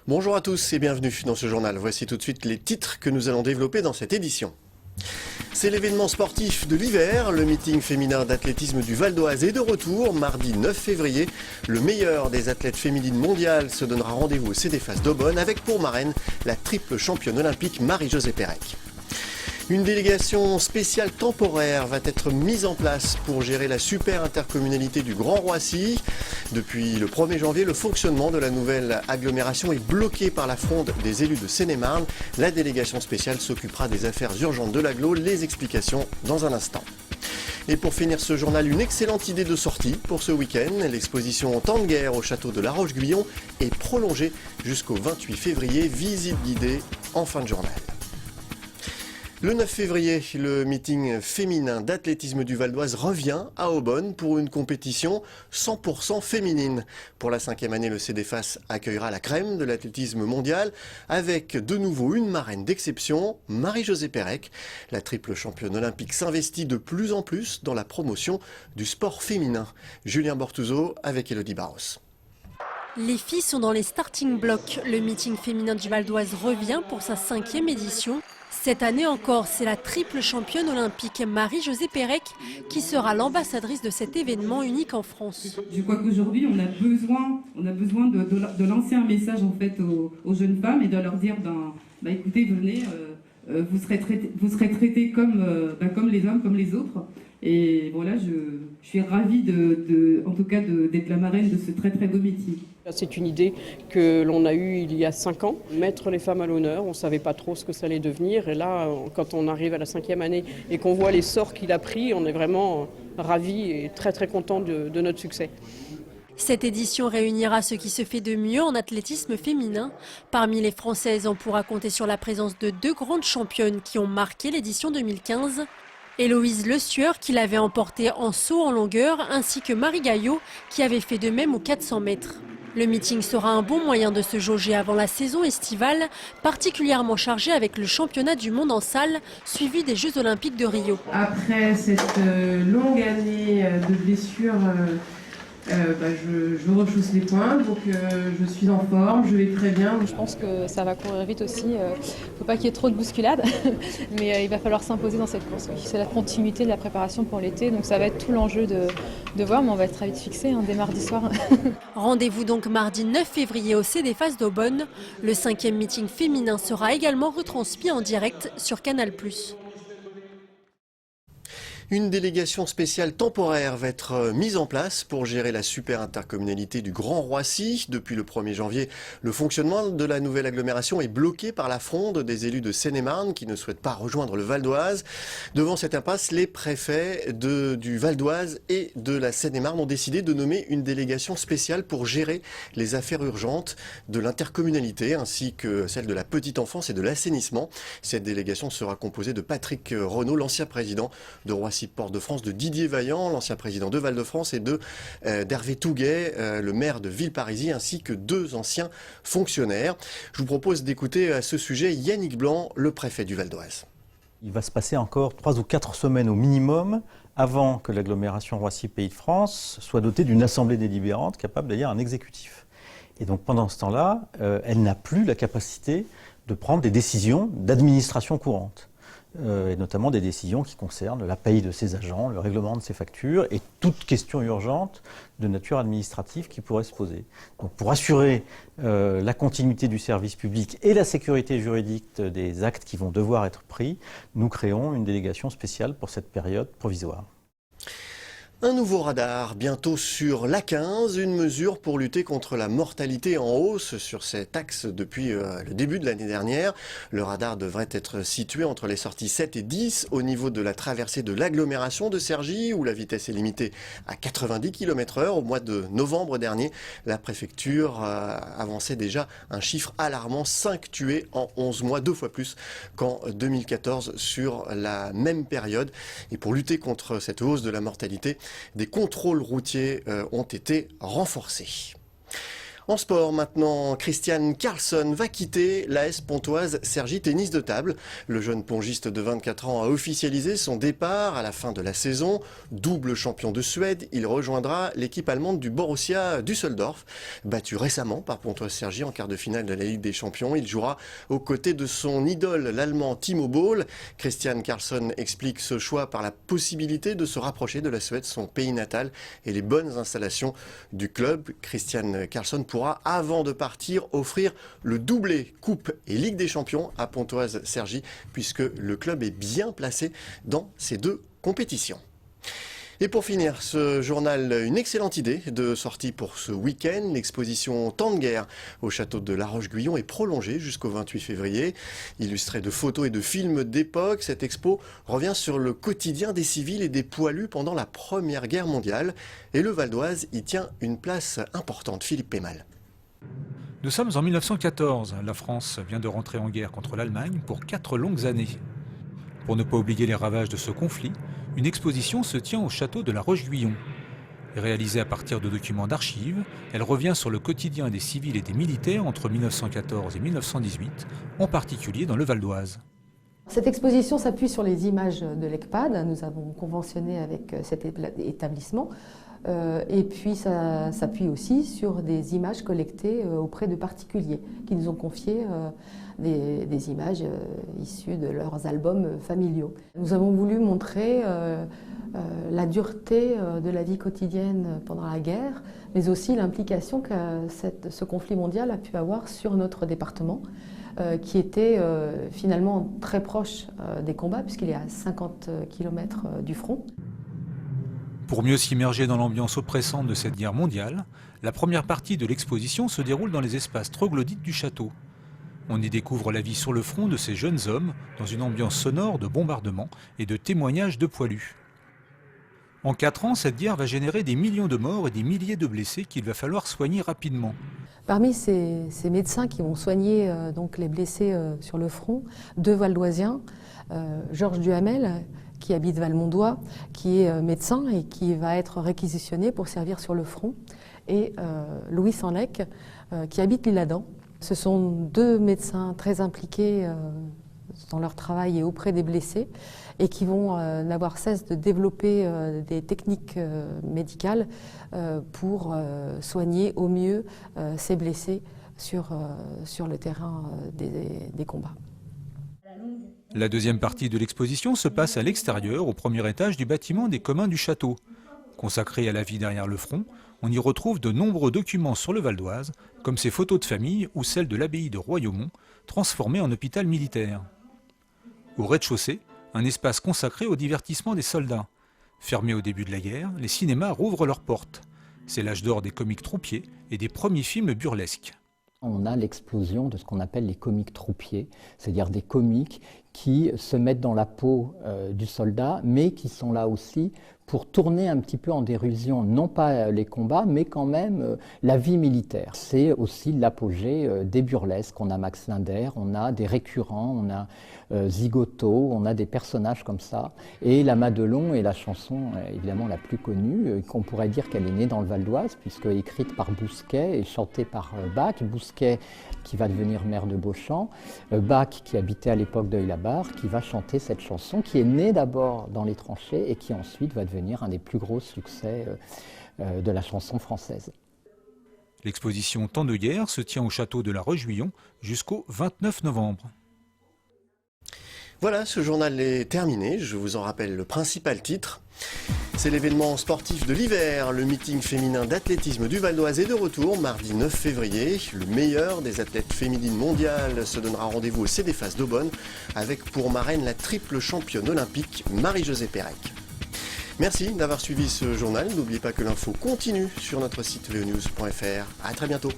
Bonjour à tous et bienvenue dans ce journal. Voici tout de suite les titres que nous allons développer dans cette édition. C'est l'événement sportif de l'hiver. Le meeting féminin d'athlétisme du Val d'Oise est de retour mardi 9 février. Le meilleur des athlètes féminines mondiales se donnera rendez-vous au CDFAS d'Aubonne avec pour marraine la triple championne olympique Marie-Josée Pérec. Une délégation spéciale temporaire va être mise en place pour gérer la super intercommunalité du Grand Roissy. Depuis le 1er janvier, le fonctionnement de la nouvelle agglomération est bloqué par la fronde des élus de Seine-et-Marne. La délégation spéciale s'occupera des affaires urgentes de l'agglo. Les explications dans un instant. Et pour finir ce journal, une excellente idée de sortie pour ce week-end. L'exposition Temps de guerre au château de La Roche-Guyon est prolongée jusqu'au 28 février. Visite guidée en fin de journal. Le 9 février, le meeting féminin d'athlétisme du Val d'Oise revient à Aubonne pour une compétition 100% féminine. Pour la 5e année, le CDFAS accueillera la crème de l'athlétisme mondial avec de nouveau une marraine d'exception, Marie-Josée Pérec. La triple championne olympique s'investit de plus en plus dans la promotion du sport féminin. Julien Bortouzeau avec Elodie Barros. Les filles sont dans les starting blocks. Le meeting féminin du Val d'Oise revient pour sa 5e édition. Cette année encore, c'est la triple championne olympique Marie-Josée Pérec qui sera l'ambassadrice de cet événement unique en France. Je crois qu'aujourd'hui, on a besoin de lancer un message en fait aux jeunes femmes et de leur dire écoutez, venez, vous serez traités comme les hommes, comme les autres. Et voilà, je suis ravie en tout cas d'être la marraine de ce très très beau meeting. C'est une idée que l'on a eue il y a 5 ans, mettre les femmes à l'honneur. On ne savait pas trop ce que ça allait devenir. Et là, quand on arrive à la 5e année et qu'on voit l'essor qu'il a pris, on est vraiment ravis et très très contents de notre succès. Cette édition réunira ce qui se fait de mieux en athlétisme féminin. Parmi les Françaises, on pourra compter sur la présence de 2 grandes championnes qui ont marqué l'édition 2015. Héloïse Le Sueur qui l'avait emportée en saut en longueur, ainsi que Marie Gaillot qui avait fait de même aux 400 mètres. Le meeting sera un bon moyen de se jauger avant la saison estivale, particulièrement chargée avec le championnat du monde en salle, suivi des Jeux Olympiques de Rio. Après cette longue année de blessures, je rechausse les poings, donc je suis en forme, je vais très bien. Je pense que ça va courir vite aussi, il ne faut pas qu'il y ait trop de bousculade, mais il va falloir s'imposer dans cette course. Oui. C'est la continuité de la préparation pour l'été, donc ça va être tout l'enjeu de voir, mais on va être très vite fixé dès mardi soir. Rendez-vous donc mardi 9 février au CDFAS d'Aubonne. Le 5e meeting féminin sera également retransmis en direct sur Canal+. Une délégation spéciale temporaire va être mise en place pour gérer la super intercommunalité du Grand Roissy. Depuis le 1er janvier, le fonctionnement de la nouvelle agglomération est bloqué par la fronde des élus de Seine-et-Marne qui ne souhaitent pas rejoindre le Val d'Oise. Devant cette impasse, les préfets du Val d'Oise et de la Seine-et-Marne ont décidé de nommer une délégation spéciale pour gérer les affaires urgentes de l'intercommunalité ainsi que celle de la petite enfance et de l'assainissement. Cette délégation sera composée de Patrick Renaud, l'ancien président de Roissy Port-de-France, de Didier Vaillant, l'ancien président de Val-de-France, et d'Hervé Touguet, le maire de Villeparisis, ainsi que 2 anciens fonctionnaires. Je vous propose d'écouter à ce sujet Yannick Blanc, le préfet du Val d'Oise. Il va se passer encore 3 ou 4 semaines au minimum avant que l'agglomération Roissy-Pays de France soit dotée d'une assemblée délibérante capable d'élire un exécutif. Et donc pendant ce temps-là, elle n'a plus la capacité de prendre des décisions d'administration courante. Et notamment des décisions qui concernent la paye de ses agents, le règlement de ses factures et toute question urgente de nature administrative qui pourrait se poser. Donc pour assurer la continuité du service public et la sécurité juridique des actes qui vont devoir être pris, nous créons une délégation spéciale pour cette période provisoire. Un nouveau radar bientôt sur l'A15, une mesure pour lutter contre la mortalité en hausse sur cet axe depuis le début de l'année dernière. Le radar devrait être situé entre les sorties 7 et 10 au niveau de la traversée de l'agglomération de Cergy où la vitesse est limitée à 90 km/h. Au mois de novembre dernier, la préfecture avançait déjà un chiffre alarmant, 5 tués en 11 mois, 2 fois plus qu'en 2014 sur la même période. Et pour lutter contre cette hausse de la mortalité, des contrôles routiers ont été renforcés. En sport maintenant, Christian Carlsson va quitter l'AS Pontoise Cergy Tennis de Table. Le jeune pongiste de 24 ans a officialisé son départ à la fin de la saison. Double champion de Suède, il rejoindra l'équipe allemande du Borussia Düsseldorf. Battu récemment par Pontoise Cergy en quart de finale de la Ligue des Champions, il jouera aux côtés de son idole, l'Allemand Timo Boll. Christian Carlsson explique ce choix par la possibilité de se rapprocher de la Suède, son pays natal, et les bonnes installations du club. Christian Carlsson pourra, avant de partir, offrir le doublé Coupe et Ligue des Champions à Pontoise Cergy, puisque le club est bien placé dans ces deux compétitions. Et pour finir ce journal, une excellente idée de sortie pour ce week-end. L'exposition Temps de guerre au château de La Roche-Guyon est prolongée jusqu'au 28 février. Illustrée de photos et de films d'époque, cette expo revient sur le quotidien des civils et des poilus pendant la Première Guerre mondiale. Et le Val d'Oise y tient une place importante. Philippe Pémal. Nous sommes en 1914. La France vient de rentrer en guerre contre l'Allemagne pour 4 longues années. Pour ne pas oublier les ravages de ce conflit, une exposition se tient au château de La Roche-Guyon. Réalisée à partir de documents d'archives, elle revient sur le quotidien des civils et des militaires entre 1914 et 1918, en particulier dans le Val d'Oise. Cette exposition s'appuie sur les images de l'ECPAD. Nous avons conventionné avec cet établissement. Et puis ça s'appuie aussi sur des images collectées auprès de particuliers qui nous ont confié des images issues de leurs albums familiaux. Nous avons voulu montrer la dureté de la vie quotidienne pendant la guerre, mais aussi l'implication que ce conflit mondial a pu avoir sur notre département, qui était finalement très proche des combats, puisqu'il est à 50 km du front. Pour mieux s'immerger dans l'ambiance oppressante de cette guerre mondiale, la première partie de l'exposition se déroule dans les espaces troglodytes du château. On y découvre la vie sur le front de ces jeunes hommes dans une ambiance sonore de bombardements et de témoignages de poilus. En 4 ans, cette guerre va générer des millions de morts et des milliers de blessés qu'il va falloir soigner rapidement. Parmi ces médecins qui vont soigner donc les blessés sur le front, 2 Valdoisiens, Georges Duhamel, qui habite Valmondois, qui est médecin et qui va être réquisitionné pour servir sur le front, et Louis Sanlec, qui habite l'Isle-Adam. Ce sont 2 médecins très impliqués dans leur travail et auprès des blessés, et qui vont n'avoir cesse de développer des techniques médicales pour soigner au mieux ces blessés sur le terrain des combats. La deuxième partie de l'exposition se passe à l'extérieur, au premier étage du bâtiment des communs du château. Consacré à la vie derrière le front, on y retrouve de nombreux documents sur le Val d'Oise, comme ces photos de famille ou celles de l'abbaye de Royaumont, transformée en hôpital militaire. Au rez-de-chaussée, un espace consacré au divertissement des soldats. Fermés au début de la guerre, les cinémas rouvrent leurs portes. C'est l'âge d'or des comiques troupiers et des premiers films burlesques. On a l'explosion de ce qu'on appelle les comiques troupiers, c'est-à-dire des comiques qui se mettent dans la peau du soldat, mais qui sont là aussi pour tourner un petit peu en dérision, non pas les combats, mais quand même la vie militaire. C'est aussi l'apogée des burlesques. On a Max Linder, on a des récurrents, on a Zigoto, on a des personnages comme ça. Et la Madelon est la chanson évidemment la plus connue, qu'on pourrait dire qu'elle est née dans le Val d'Oise, puisque écrite par Bousquet et chantée par Bach. Bousquet qui va devenir maire de Beauchamp, Bach qui habitait à l'époque d'Œil-la-Barre, qui va chanter cette chanson, qui est née d'abord dans les tranchées et qui ensuite va devenir un des plus gros succès de la chanson française. L'exposition Temps de guerre se tient au château de La Roche-Guyon jusqu'au 29 novembre. Voilà, ce journal est terminé. Je vous en rappelle le principal titre. C'est l'événement sportif de l'hiver. Le meeting féminin d'athlétisme du Val d'Oise est de retour mardi 9 février. Le meilleur des athlètes féminines mondiales se donnera rendez-vous au CDFAS d'Aubonne avec pour marraine la triple championne olympique Marie-Josée Pérec. Merci d'avoir suivi ce journal. N'oubliez pas que l'info continue sur notre site veonews.fr. À très bientôt.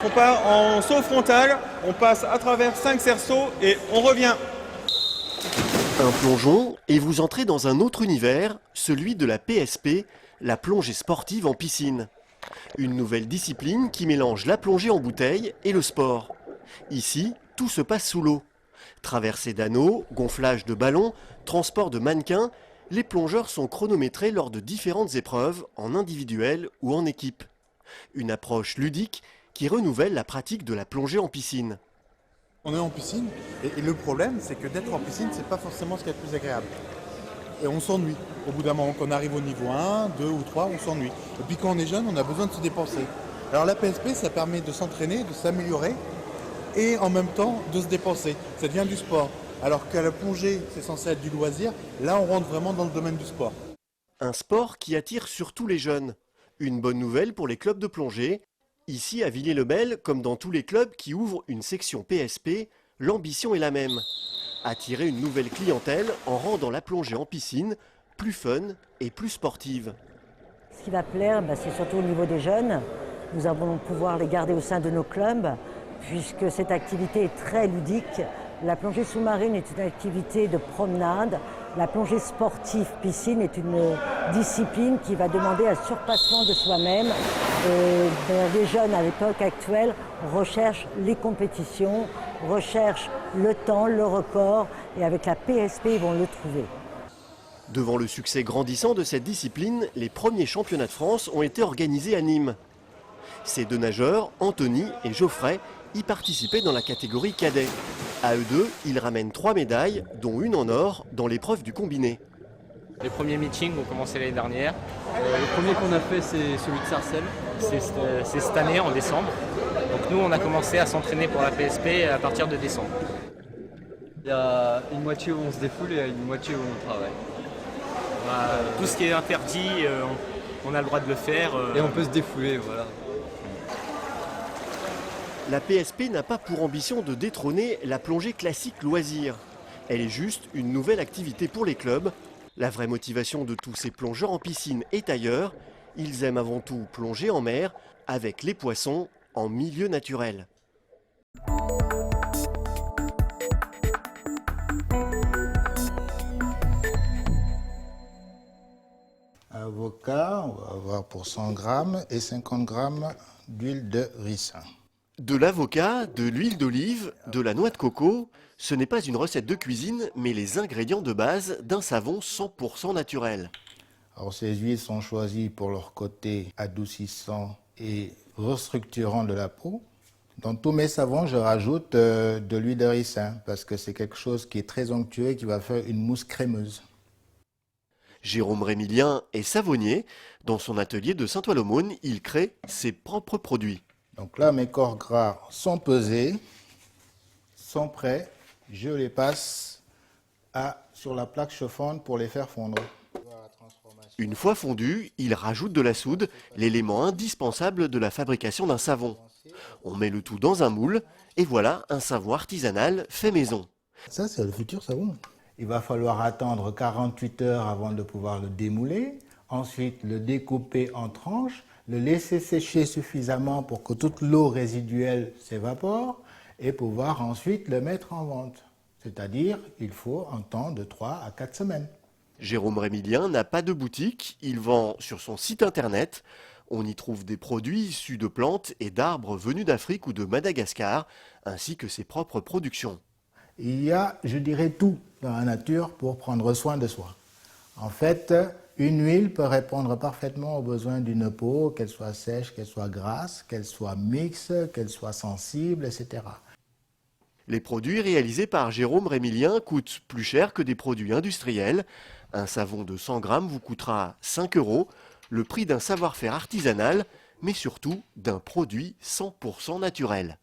On part en saut frontal, on passe à travers 5 cerceaux et on revient. Un plongeon et vous entrez dans un autre univers, celui de la PSP, la plongée sportive en piscine. Une nouvelle discipline qui mélange la plongée en bouteille et le sport. Ici, tout se passe sous l'eau. Traversée d'anneaux, gonflage de ballons, transport de mannequins, les plongeurs sont chronométrés lors de différentes épreuves, en individuel ou en équipe. Une approche ludique qui renouvelle la pratique de la plongée en piscine. On est en piscine et le problème c'est que d'être en piscine c'est pas forcément ce qui est le plus agréable. Et on s'ennuie. Au bout d'un moment qu'on arrive au niveau 1, 2 ou 3, on s'ennuie. Et puis quand on est jeune, on a besoin de se dépenser. Alors la PSP ça permet de s'entraîner, de s'améliorer et en même temps de se dépenser. Ça devient du sport. Alors qu'à la plongée c'est censé être du loisir, là on rentre vraiment dans le domaine du sport. Un sport qui attire surtout les jeunes. Une bonne nouvelle pour les clubs de plongée. Ici, à Villiers-le-Bel, comme dans tous les clubs qui ouvrent une section PSP, l'ambition est la même. Attirer une nouvelle clientèle en rendant la plongée en piscine plus fun et plus sportive. Ce qui va plaire, c'est surtout au niveau des jeunes. Nous allons pouvoir les garder au sein de nos clubs, puisque cette activité est très ludique. La plongée sous-marine est une activité de promenade. La plongée sportive piscine est une discipline qui va demander un surpassement de soi-même. Les jeunes à l'époque actuelle recherchent les compétitions, recherchent le temps, le record, et avec la PSP, ils vont le trouver. Devant le succès grandissant de cette discipline, les premiers championnats de France ont été organisés à Nîmes. Ces deux nageurs, Anthony et Geoffrey, y participaient dans la catégorie cadet. À eux deux, ils ramènent 3 médailles, dont une en or, dans l'épreuve du combiné. Les premiers meetings ont commencé l'année dernière. Le premier qu'on a fait, c'est celui de Sarcelles. C'est cette année, en décembre. Donc nous, on a commencé à s'entraîner pour la PSP à partir de décembre. Il y a une moitié où on se défoule et une moitié où on travaille. Tout ce qui est interdit, on a le droit de le faire. Et on peut se défouler, voilà. La PSP n'a pas pour ambition de détrôner la plongée classique loisir. Elle est juste une nouvelle activité pour les clubs. La vraie motivation de tous ces plongeurs en piscine est ailleurs. Ils aiment avant tout plonger en mer avec les poissons en milieu naturel. Avocat, on va avoir pour 100 grammes et 50 grammes d'huile de ricin. De l'avocat, de l'huile d'olive, de la noix de coco, ce n'est pas une recette de cuisine, mais les ingrédients de base d'un savon 100% naturel. Alors ces huiles sont choisies pour leur côté adoucissant et restructurant de la peau. Dans tous mes savons, je rajoute de l'huile de ricin parce que c'est quelque chose qui est très onctueux et qui va faire une mousse crémeuse. Jérôme Rémilien est savonnier. Dans son atelier de Saint-Ouen-l'Aumône, il crée ses propres produits. Donc là, mes corps gras sont pesés, sont prêts. Je les passe sur la plaque chauffante pour les faire fondre. Une fois fondus, il rajoute de la soude, l'élément indispensable de la fabrication d'un savon. On met le tout dans un moule et voilà un savon artisanal fait maison. Ça, c'est le futur savon. Il va falloir attendre 48 heures avant de pouvoir le démouler, ensuite le découper en tranches, le laisser sécher suffisamment pour que toute l'eau résiduelle s'évapore et pouvoir ensuite le mettre en vente. C'est-à-dire, il faut un temps de 3 à 4 semaines. Jérôme Rémilien n'a pas de boutique, il vend sur son site internet. On y trouve des produits issus de plantes et d'arbres venus d'Afrique ou de Madagascar, ainsi que ses propres productions. Il y a, je dirais, tout dans la nature pour prendre soin de soi. En fait, une huile peut répondre parfaitement aux besoins d'une peau, qu'elle soit sèche, qu'elle soit grasse, qu'elle soit mixte, qu'elle soit sensible, etc. Les produits réalisés par Jérôme Rémilien coûtent plus cher que des produits industriels. Un savon de 100 grammes vous coûtera 5 €, le prix d'un savoir-faire artisanal, mais surtout d'un produit 100% naturel.